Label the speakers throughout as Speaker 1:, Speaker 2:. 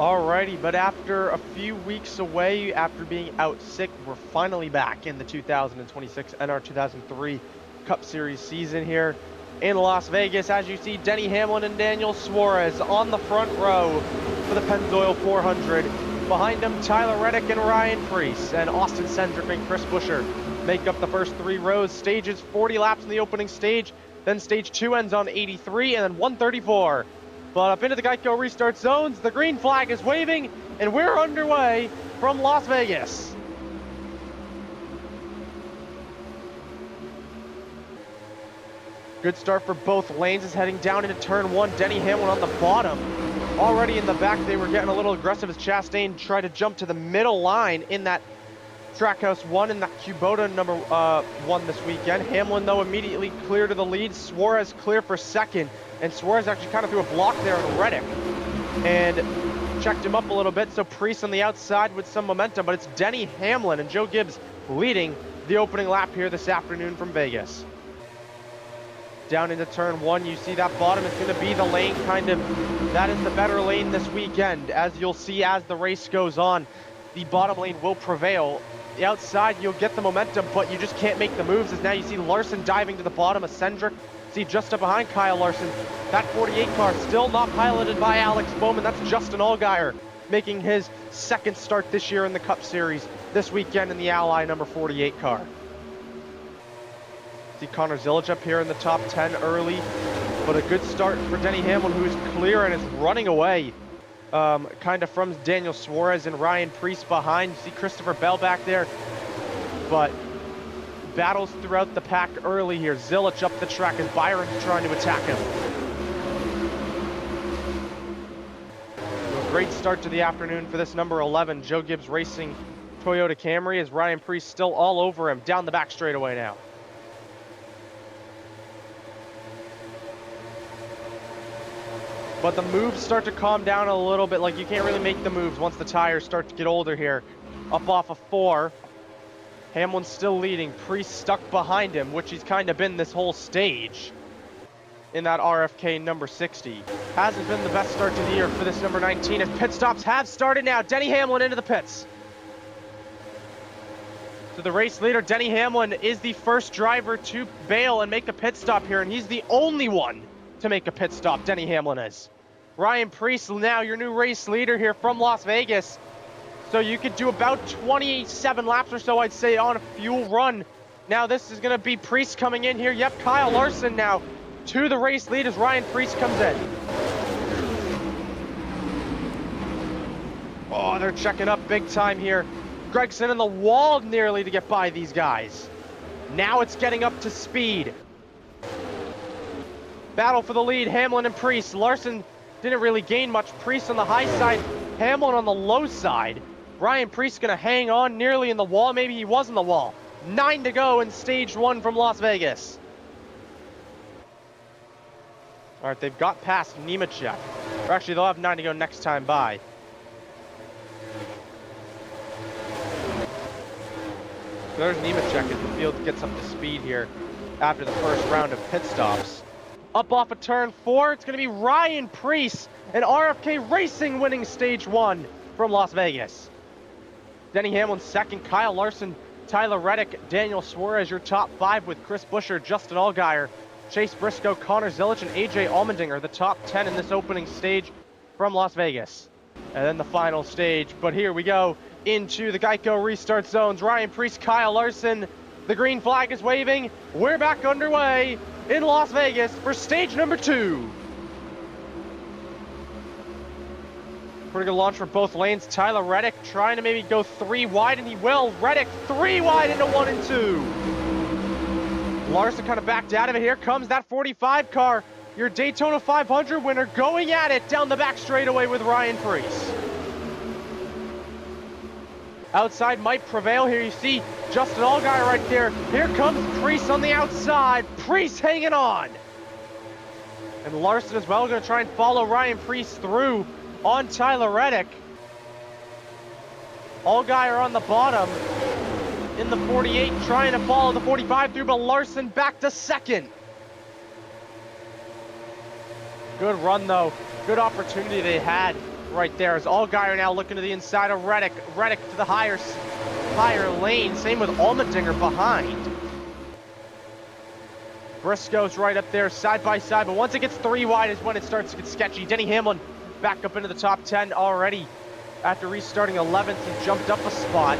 Speaker 1: Alrighty, but after a few weeks away, after being out sick, we're finally back in the 2026 NR2003 Cup Series season here in Las Vegas. As you see, Denny Hamlin and Daniel Suarez on the front row for the Pennzoil 400. Behind them, Tyler Reddick and Ryan Preece, and Austin Cindric and Chris Buescher make up the first three rows. Stages 40 laps in the opening stage, then stage 2 ends on 83, and then 134. But up into the Geico restart zones, the green flag is waving, and we're underway from Las Vegas. Good start for both lanes is heading down into turn 1. Denny Hamlin on the bottom. Already in the back, they were getting a little aggressive as Chastain tried to jump to the middle line in that Trackhouse 1 and that Kubota number 1 this weekend. Hamlin, though, immediately clear to the lead. Suarez clear for second. And Suarez actually kind of threw a block there on Reddick and checked him up a little bit. So Preece on the outside with some momentum, but it's Denny Hamlin and Joe Gibbs leading the opening lap here this afternoon from Vegas. Down into turn 1, you see that bottom is going to be the lane that is the better lane this weekend. As you'll see as the race goes on, the bottom lane will prevail. The outside, you'll get the momentum, but you just can't make the moves. As now you see Larson diving to the bottom of Cindric. See just up behind Kyle Larson, that 48 car still not piloted by Alex Bowman. That's Justin Allgaier making his second start this year in the Cup Series this weekend in the Ally number 48 car. See Connor Zilisch up here in the top 10 early, but a good start for Denny Hamlin, who is clear and is running away kind of from Daniel Suarez and Ryan Preece behind. You see Christopher Bell back there, but battles throughout the pack early here. Zilisch up the track as Byron's trying to attack him. A great start to the afternoon for this number 11 Joe Gibbs Racing Toyota Camry, as Ryan Preece still all over him down the back straightaway now. But the moves start to calm down a little bit. Like, you can't really make the moves once the tires start to get older here. Up off of 4. Hamlin's still leading. Preece stuck behind him, which he's kind of been this whole stage in that RFK number 60. Hasn't been the best start to the year for this number 19, as pit stops have started now. Denny Hamlin into the pits. So the race leader, Denny Hamlin, is the first driver to bail and make a pit stop here, and he's the only one to make a pit stop, Denny Hamlin is. Ryan Preece, now your new race leader here from Las Vegas. So you could do about 27 laps or so, I'd say, on a fuel run. Now this is going to be Preece coming in here. Yep, Kyle Larson now to the race lead as Ryan Preece comes in. Oh, they're checking up big time here. Gragson in the wall nearly to get by these guys. Now it's getting up to speed. Battle for the lead, Hamlin and Preece. Larson didn't really gain much. Preece on the high side, Hamlin on the low side. Ryan Preece gonna hang on nearly in the wall. Maybe he was in the wall. 9 to go in stage 1 from Las Vegas. All right, they've got past Nemechek. Or actually, they'll have 9 to go next time by. There's Nemechek as the field gets up to speed here after the first round of pit stops. Up off of turn 4, it's going to be Ryan Preece and RFK Racing winning stage 1 from Las Vegas. Denny Hamlin second, Kyle Larson, Tyler Reddick, Daniel Suarez, your top 5 with Chris Buescher, Justin Allgaier, Chase Briscoe, Connor Zilisch, and AJ Allmendinger, the top 10 in this opening stage from Las Vegas. And then the final stage, but here we go into the Geico restart zones. Ryan Preece, Kyle Larson, the green flag is waving. We're back underway in Las Vegas for stage number 2. Pretty good launch for both lanes. Tyler Reddick trying to maybe go 3 wide, and he will. Reddick 3 wide into 1 and 2. Larson kind of backed out of it. Here comes that 45 car. Your Daytona 500 winner going at it down the back straightaway with Ryan Preece. Outside might prevail here. You see Justin Allgaier right there. Here comes Preece on the outside. Preece hanging on. And Larson as well going to try and follow Ryan Preece through on Tyler Reddick. Allgaier on the bottom in the 48 trying to follow the 45 through, but Larson back to second. Good run though. Good opportunity they had right there as Allgaier now looking to the inside of Reddick. Reddick to the higher lane. Same with Allmendinger behind. Briscoe's right up there, side by side, but once it gets 3 wide is when it starts to get sketchy. Denny Hamlin back up into the top 10 already. After restarting 11th, he jumped up a spot.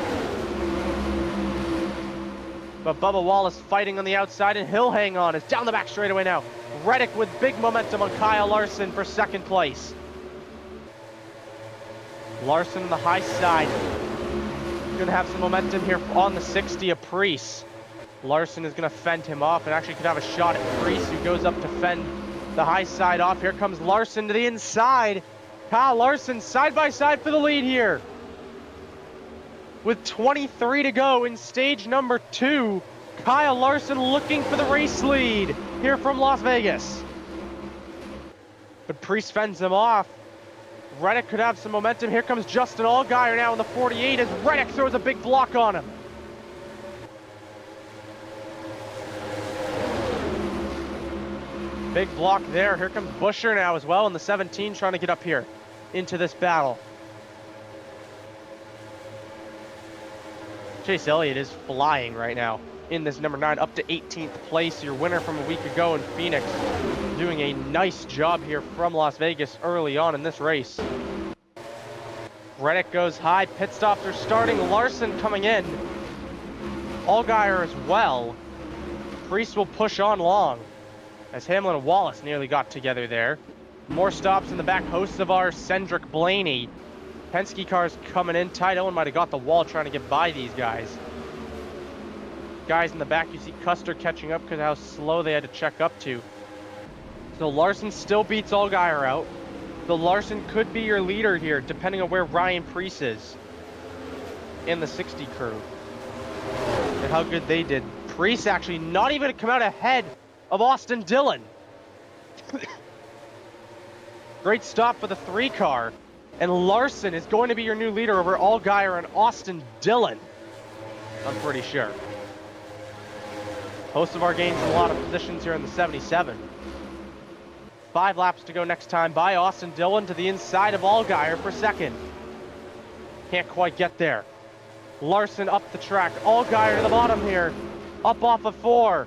Speaker 1: But Bubba Wallace fighting on the outside, and he'll hang on. Is down the back straightaway now. Reddick with big momentum on Kyle Larson for 2nd place. Larson on the high side. Gonna have some momentum here on the 60 of Preece. Larson is gonna fend him off and actually could have a shot at Preece, who goes up to fend the high side off. Here comes Larson to the inside. Kyle Larson side by side for the lead here. With 23 to go in stage number 2, Kyle Larson looking for the race lead here from Las Vegas. But Preece fends him off. Reddick could have some momentum. Here comes Justin Allgaier now in the 48 as Reddick throws a big block on him. Big block there. Here comes Buescher now as well in the 17, trying to get up here into this battle. Chase Elliott is flying right now in this number 9, up to 18th place. Your winner from a week ago in Phoenix, doing a nice job here from Las Vegas early on in this race. Reddick goes high, pit stops are starting. Larson coming in. Allgaier as well. Preece will push on long as Hamlin and Wallace nearly got together there. More stops in the back. Hocevar, Cendric, Blaney. Penske cars coming in. Ty Dillon might have got the wall trying to get by these guys. Guys in the back, you see Custer catching up because of how slow they had to check up to. So Larson still beats Allgaier out. The Larson could be your leader here, depending on where Ryan Preece is in the 60 crew and how good they did. Preece actually not even come out ahead of Austin Dillon. Great stop for the 3 car. And Larson is going to be your new leader over Allgaier and Austin Dillon, I'm pretty sure. Hocevar gains a lot of positions here in the 77. 5 laps to go next time by Austin Dillon to the inside of Allgaier for 2nd. Can't quite get there. Larson up the track. Allgaier to the bottom here. Up off of 4.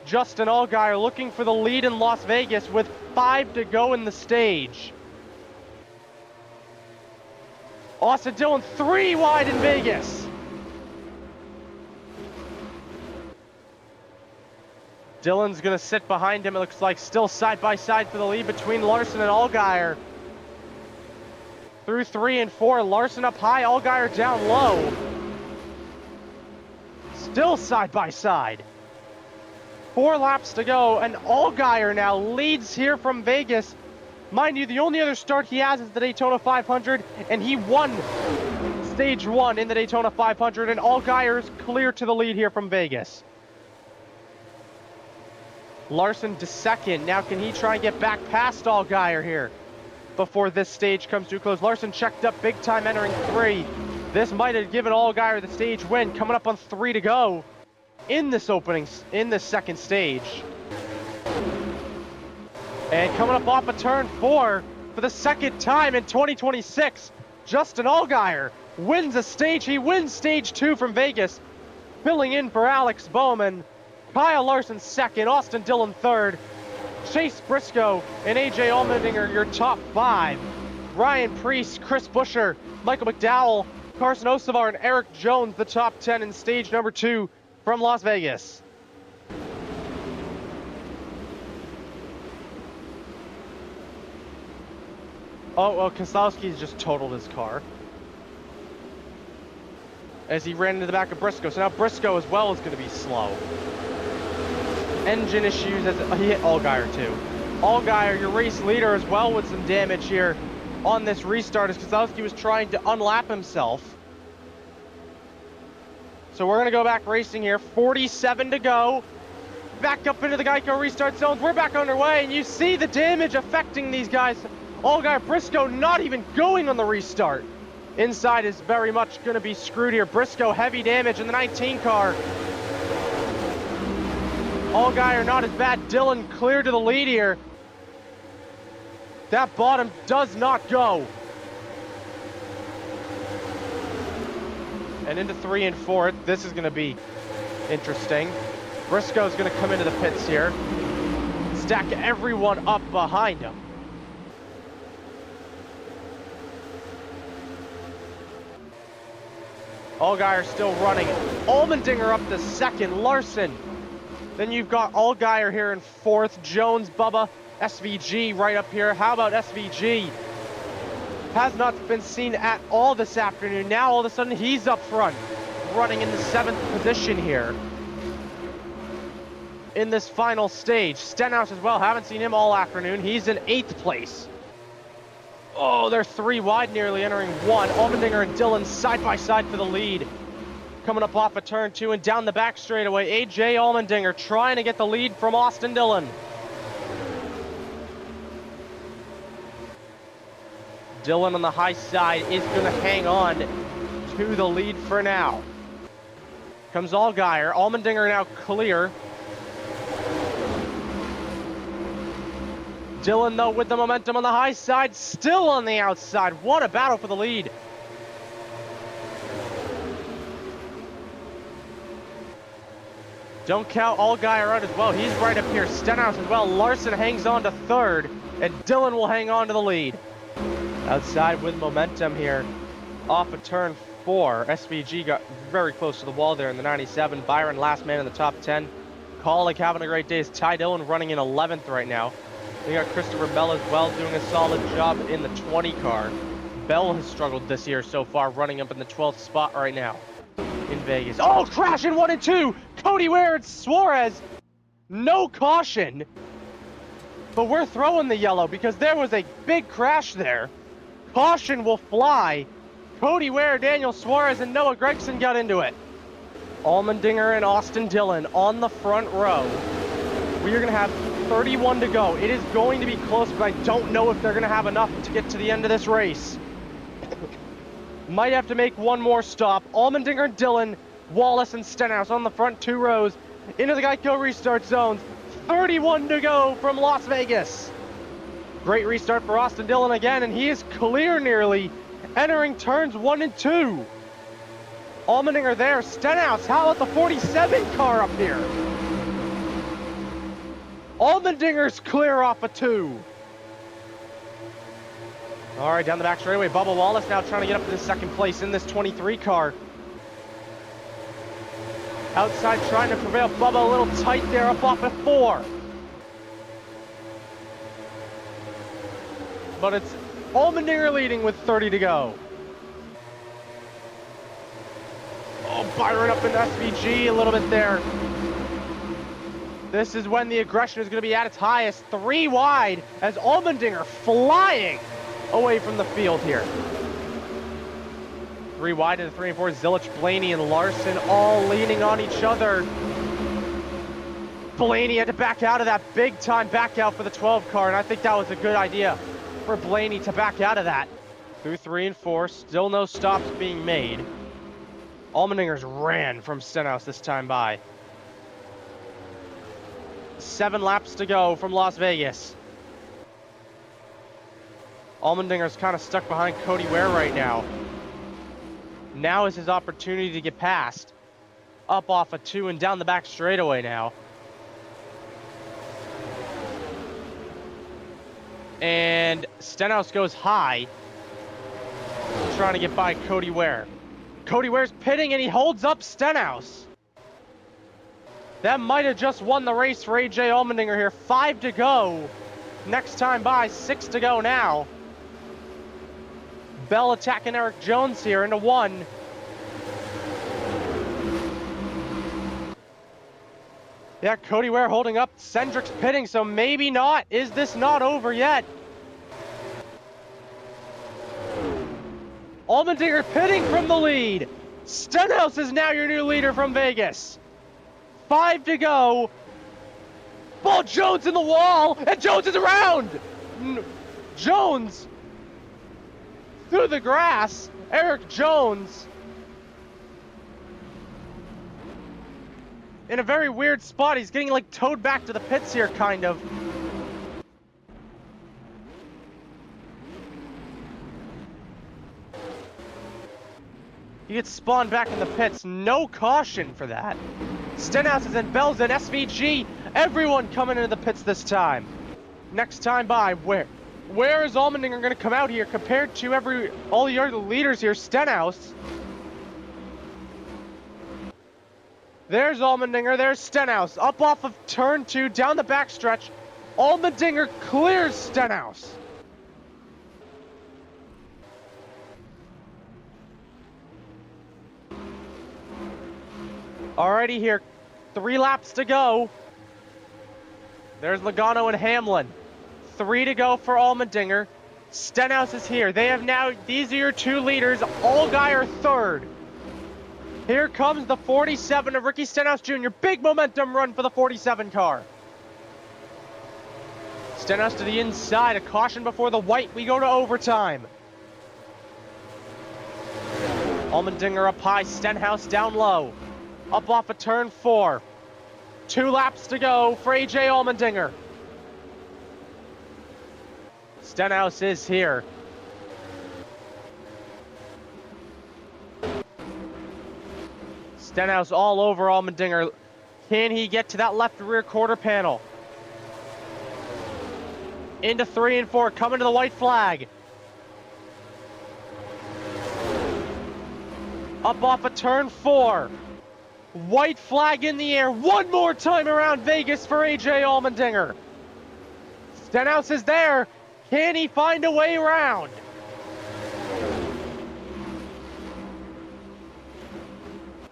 Speaker 1: Justin Allgaier looking for the lead in Las Vegas with 5 to go in the stage. Austin Dillon 3 wide in Vegas. Dillon's gonna sit behind him. It looks like still side by side for the lead between Larson and Allgaier. Through 3 and 4, Larson up high, Allgaier down low. Still side by side. 4 laps to go, and Allgaier now leads here from Vegas. Mind you, the only other start he has is the Daytona 500, and he won stage 1 in the Daytona 500, and Allgaier is clear to the lead here from Vegas. Larson to 2nd. Now can he try and get back past Allgaier here before this stage comes to a close? Larson checked up big time entering 3. This might have given Allgaier the stage win. Coming up on 3 to go in this 2nd stage. And coming up off of turn 4 for the 2nd time in 2026, Justin Allgaier wins a stage. He wins stage 2 from Vegas, filling in for Alex Bowman. Kyle Larson 2nd, Austin Dillon 3rd, Chase Briscoe and AJ Allmendinger your top 5. Ryan Preece, Chris Buescher, Michael McDowell, Carson Hocevar, and Eric Jones the top 10 in stage number 2 from Las Vegas. Oh, well, Keselowski's just totaled his car as he ran into the back of Briscoe. So now Briscoe as well is going to be slow. Engine issues as he hit Allgaier too. Allgaier, your race leader as well, with some damage here on this restart as Keselowski was trying to unlap himself. So we're going to go back racing here. 47 to go. Back up into the Geico restart zones. We're back underway, and you see the damage affecting these guys. Allgaier, Briscoe not even going on the restart. Inside is very much going to be screwed here. Briscoe heavy damage in the 19 car. Allgaier not as bad. Dillon clear to the lead here. That bottom does not go. And into 3 and 4, this is going to be interesting. Briscoe's going to come into the pits here. Stack everyone up behind him. Allgaier still running. Allmendinger up to second. Larson. Then you've got Allgaier here in fourth. Jones, Bubba, SVG right up here. How about SVG? Has not been seen at all this afternoon. Now all of a sudden he's up front, running in the 7th position here in this final stage. Stenhouse as well, haven't seen him all afternoon. He's in 8th place. Oh, they're 3 wide, nearly entering 1. Allmendinger and Dillon side by side for the lead. Coming up off of turn 2 and down the back straightaway. AJ Allmendinger trying to get the lead from Austin Dillon. Dillon on the high side is going to hang on to the lead for now. Comes Allgaier. Allmendinger now clear. Dillon, though, with the momentum on the high side, still on the outside. What a battle for the lead. Don't count Allgaier out as well. He's right up here. Stenhouse as well. Larson hangs on to 3rd, and Dillon will hang on to the lead. Outside with momentum here off of turn 4. SVG got very close to the wall there in the 97. Byron last man in the top 10. Colleague having a great day is Ty Dillon running in 11th right now. We got Christopher Bell as well doing a solid job in the 20 car. Bell has struggled this year so far, running up in the 12th spot right now in Vegas. Oh, crash in 1 and 2. Cody Ware and Suarez. No caution. But we're throwing the yellow because there was a big crash there. Caution will fly. Cody Ware, Daniel Suarez, and Noah Gragson got into it. Allmendinger and Austin Dillon on the front row. We are going to have 31 to go. It is going to be close, but I don't know if they're going to have enough to get to the end of this race. Might have to make one more stop. Allmendinger and Dillon, Wallace and Stenhouse on the front 2 rows into the Geico restart zones. 31 to go from Las Vegas. Great restart for Austin Dillon again, and he is clear nearly, entering turns 1 and 2. Allmendinger there. Stenhouse, how about the 47 car up here? Allmendinger's clear off of 2. All right, down the back straightaway. Bubba Wallace now trying to get up to the 2nd place in this 23 car. Outside trying to prevail. Bubba a little tight there, up off of 4. But it's Allmendinger leading with 30 to go. Oh, Byron up in SVG a little bit there. This is when the aggression is going to be at its highest. 3 wide as Allmendinger flying away from the field here. 3 wide into 3 and 4. Zilisch, Blaney, and Larson all leaning on each other. Blaney had to back out of that big time back out for the 12 car, and I think that was a good idea for Blaney to back out of that. Through 3 and 4, still no stops being made. Allmendinger's ran from Stenhouse this time by. 7 laps to go from Las Vegas. Allmendinger's kind of stuck behind Cody Ware right now. Now is his opportunity to get past. Up off of 2 and down the back straightaway now. And Stenhouse goes high, trying to get by Cody Ware. Cody Ware's pitting and he holds up Stenhouse. That might have just won the race for AJ Allmendinger here. 5 to go. Next time by, 6 to go now. Bell attacking Eric Jones here into 1. Yeah, Cody Ware holding up. Cendric's pitting, so maybe not. Is this not over yet? Allmendinger pitting from the lead. Stenhouse is now your new leader from Vegas. 5 to go. Ball Jones in the wall, and Jones is around. Jones through the grass. Eric Jones in a very weird spot. He's getting like towed back to the pits here, kind of. He gets spawned back in the pits. No caution for that. Stenhouse is in, Bell's in, SVG. Everyone coming into the pits this time. Next time by, where is Allmendinger going to come out here compared to all the other leaders here? Stenhouse. There's Allmendinger, there's Stenhouse. Up off of turn 2, down the backstretch. Allmendinger clears Stenhouse. Alrighty here, 3 laps to go. There's Logano and Hamlin. 3 to go for Allmendinger. Stenhouse is here. These are your 2 leaders. Allgaier third. Here comes the 47 of Ricky Stenhouse Jr. Big momentum run for the 47 car. Stenhouse to the inside. A caution before the white. We go to overtime. Allmendinger up high. Stenhouse down low. Up off of turn 4. 2 laps to go for AJ Allmendinger. Stenhouse is here. Stenhouse all over Allmendinger. Can he get to that left rear quarter panel? Into 3 and 4, coming to the white flag. Up off of turn 4. White flag in the air. One more time around Vegas for AJ Allmendinger. Stenhouse is there. Can he find a way around?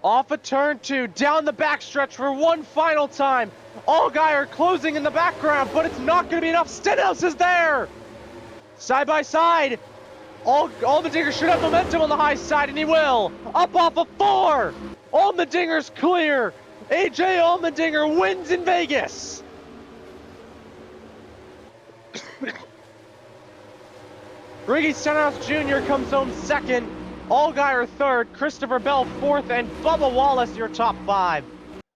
Speaker 1: Off of turn 2, down the backstretch for one final time. Allgaier closing in the background, but it's not going to be enough. Stenhouse is there. Side by side. Allmendinger should have momentum on the high side, and he will. Up off of 4. Allmendinger's clear. AJ Allmendinger wins in Vegas. Ricky Stenhouse Jr. comes home second. Allgaier third. Christopher Bell fourth. And Bubba Wallace your top 5.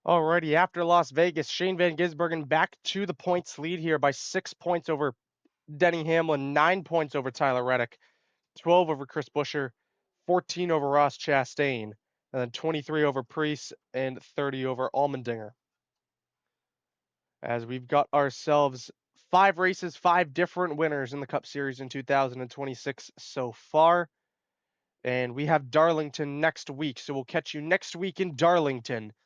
Speaker 1: Alrighty, after Las Vegas, Shane Van Gisbergen back to the points lead here by 6 points over Denny Hamlin, 9 points over Tyler Reddick, 12 over Chris Buescher, 14 over Ross Chastain, and then 23 over Preece and 30 over Allmendinger. As we've got ourselves 5 races, 5 different winners in the Cup Series in 2026 so far. And we have Darlington next week, so we'll catch you next week in Darlington.